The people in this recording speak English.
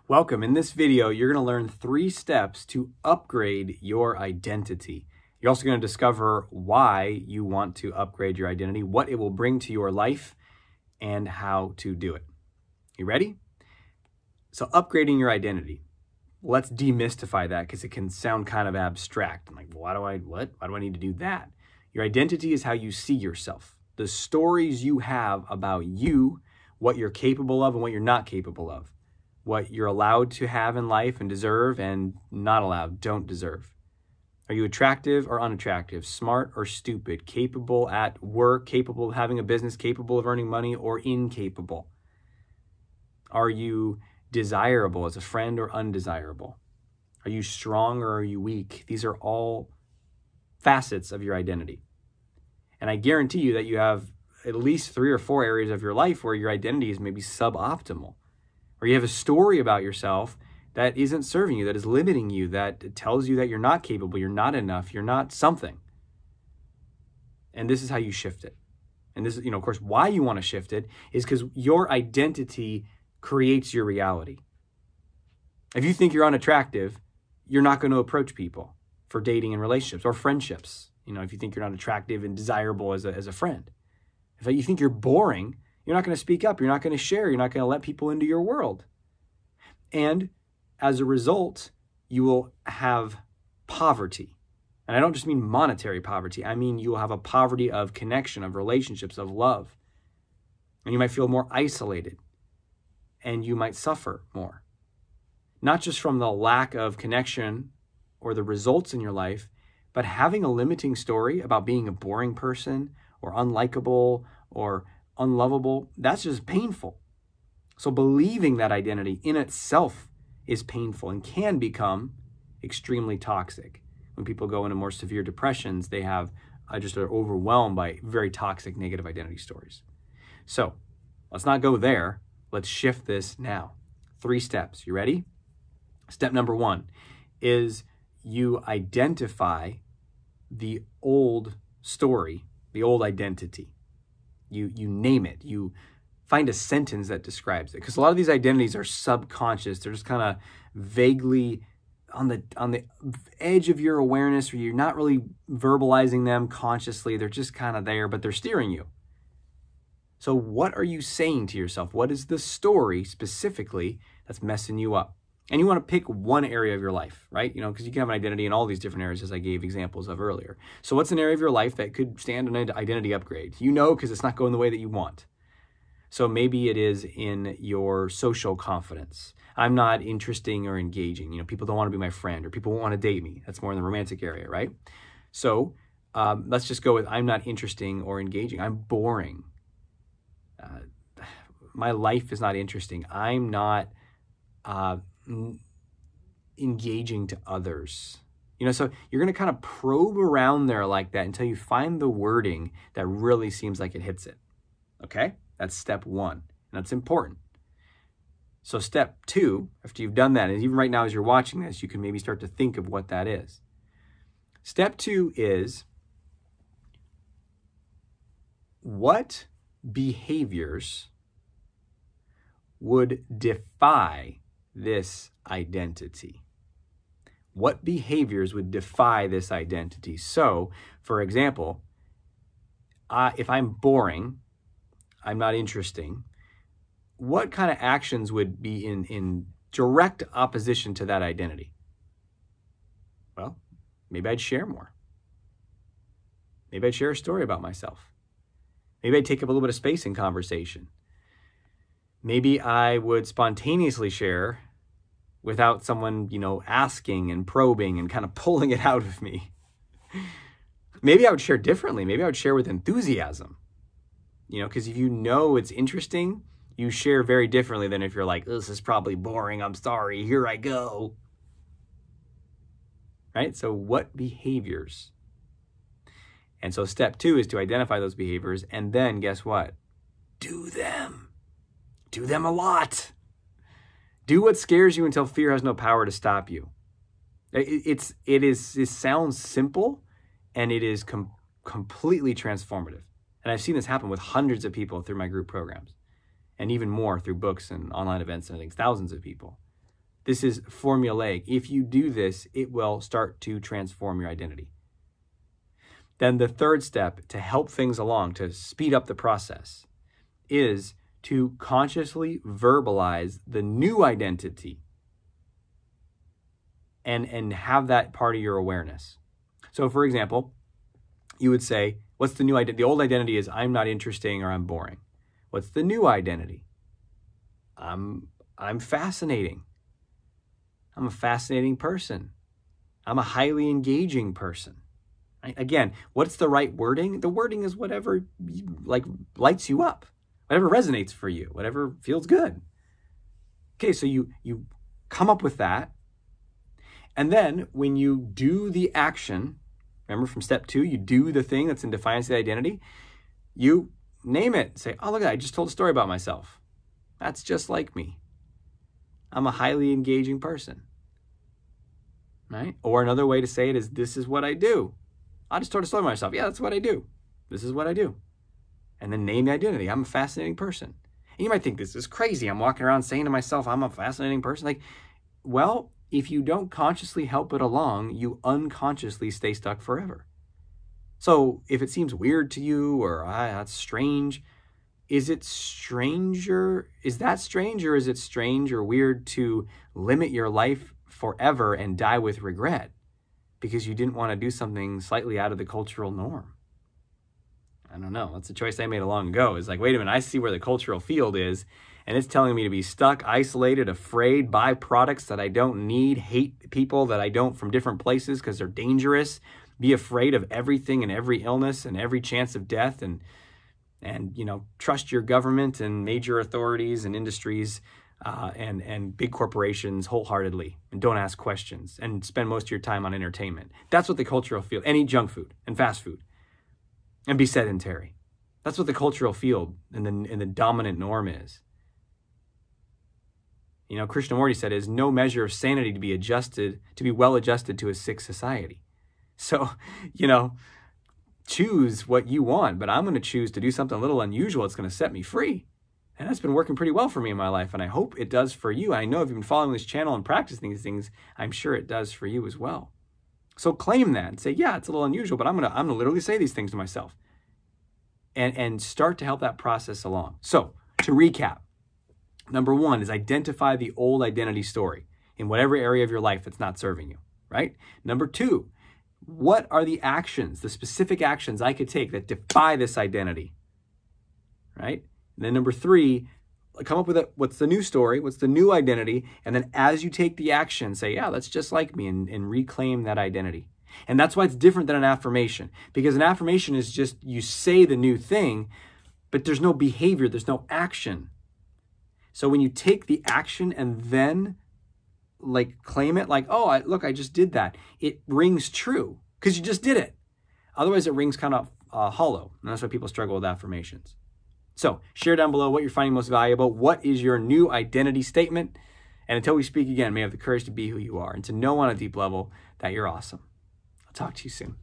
Welcome. In this video, you're going to learn 3 steps to upgrade your identity. You're also going to discover why you want to upgrade your identity, what it will bring to your life, and how to do it. You ready? So upgrading your identity. Let's demystify that because it can sound kind of abstract. I'm like, why do I need to do that? Your identity is how you see yourself. The stories you have about you, what you're capable of and what you're not capable of. What you're allowed to have in life and deserve and not allowed, don't deserve. Are you attractive or unattractive, smart or stupid, capable at work, capable of having a business, capable of earning money, or incapable? Are you desirable as a friend or undesirable? Are you strong or are you weak? These are all facets of your identity. And I guarantee you that you have at least 3 or 4 areas of your life where your identity is maybe suboptimal. Or you have a story about yourself that isn't serving you, that is limiting you, that tells you that you're not capable, you're not enough, you're not something. And this is how you shift it. And this is, of course, why you want to shift it is because your identity creates your reality. If you think you're unattractive, you're not going to approach people for dating and relationships or friendships. If you think you're not attractive and desirable as a friend. If you think you're boring, you're not going to speak up. You're not going to share. You're not going to let people into your world. And as a result, you will have poverty. And I don't just mean monetary poverty. I mean you will have a poverty of connection, of relationships, of love. And you might feel more isolated. And you might suffer more. Not just from the lack of connection or the results in your life, but having a limiting story about being a boring person or unlikable or unlovable, that's just painful. So believing that identity in itself is painful and can become extremely toxic. When people go into more severe depressions, they have just are overwhelmed by very toxic negative identity stories. So let's not go there. Let's shift this now. 3 steps. You ready? Step number 1 is you identify the old story, the old identity. You name it. You find a sentence that describes it. Because a lot of these identities are subconscious. They're just kind of vaguely on the edge of your awareness, where you're not really verbalizing them consciously. They're just kind of there, but they're steering you. So what are you saying to yourself? What is the story specifically that's messing you up? And you want to pick one area of your life, right? Because you can have an identity in all these different areas, as I gave examples of earlier. So what's an area of your life that could stand an identity upgrade? Because it's not going the way that you want. So maybe it is in your social confidence. I'm not interesting or engaging. People don't want to be my friend, or people won't want to date me. That's more in the romantic area, right? So let's just go with I'm not interesting or engaging. I'm boring. My life is not interesting. I'm not engaging to others. So you're going to kind of probe around there like that until you find the wording that really seems like it hits it. Okay? That's step 1. And that's important. So step 2, after you've done that, and even right now as you're watching this, you can maybe start to think of what that is. Step 2 is, what behaviors would defy this identity? What behaviors would defy this identity? So, for example, if I'm boring, I'm not interesting, what kind of actions would be in direct opposition to that identity? Well, maybe I'd share more. Maybe I'd share a story about myself. Maybe I'd take up a little bit of space in conversation. Maybe I would spontaneously share without someone, asking and probing and kind of pulling it out of me. Maybe I would share differently. Maybe I would share with enthusiasm. Because if it's interesting, you share very differently than if you're like, this is probably boring, I'm sorry, here I go. Right? So what behaviors? And so step 2 is to identify those behaviors, and then guess what? Do them. Do them a lot. Do what scares you until fear has no power to stop you. It sounds simple, and it is completely transformative. And I've seen this happen with hundreds of people through my group programs, and even more through books and online events and things, thousands of people. This is formulaic. If you do this, it will start to transform your identity. Then the third step to help things along, to speed up the process, is to consciously verbalize the new identity and have that part of your awareness. So for example, you would say, what's the new identity? The old identity is I'm not interesting or I'm boring. What's the new identity? I'm fascinating. I'm a fascinating person. I'm a highly engaging person. Again, what's the right wording? The wording is whatever lights you up, whatever resonates for you, whatever feels good. Okay, so you come up with that. And then when you do the action, remember from step 2, you do the thing that's in defiance of the identity, you name it. Say, oh, look, I just told a story about myself. That's just like me. I'm a highly engaging person. Right? Or another way to say it is, this is what I do. I just told a story about myself. Yeah, that's what I do. This is what I do. And then name the identity. I'm a fascinating person. And you might think this is crazy. I'm walking around saying to myself, I'm a fascinating person. Like, well, if you don't consciously help it along, you unconsciously stay stuck forever. So if it seems weird to you or that's strange, is that strange or is it strange or weird to limit your life forever and die with regret because you didn't want to do something slightly out of the cultural norm? I don't know. That's a choice I made long ago. It's like, wait a minute, I see where the cultural field is, and it's telling me to be stuck, isolated, afraid, buy products that I don't need, hate people that I don't from different places because they're dangerous, be afraid of everything and every illness and every chance of death, and trust your government and major authorities and industries and big corporations wholeheartedly, and don't ask questions, and spend most of your time on entertainment. That's what the cultural field, and eat junk food and fast food and be sedentary. That's what the cultural field and the dominant norm is. Krishnamurti said, is no measure of sanity to be well adjusted to a sick society. So, choose what you want, but I'm going to choose to do something a little unusual. It's going to set me free. And that's been working pretty well for me in my life, and I hope it does for you. I know if you've been following this channel and practicing these things, I'm sure it does for you as well. So claim that and say, yeah, it's a little unusual, but I'm gonna literally say these things to myself and start to help that process along. So to recap, number 1 is identify the old identity story in whatever area of your life that's not serving you, right? Number 2, what are the actions, the specific actions I could take that defy this identity, right? And then number 3, come up with what's the new story, what's the new identity, and then as you take the action, say, yeah, that's just like me, and reclaim that identity. And that's why it's different than an affirmation, because an affirmation is just you say the new thing, but there's no behavior, there's no action. So when you take the action and then claim it, oh, look, I just did that, it rings true because you just did it. Otherwise, it rings kind of hollow, and that's why people struggle with affirmations. So share down below what you're finding most valuable. What is your new identity statement? And until we speak again, may you have the courage to be who you are and to know on a deep level that you're awesome. I'll talk to you soon.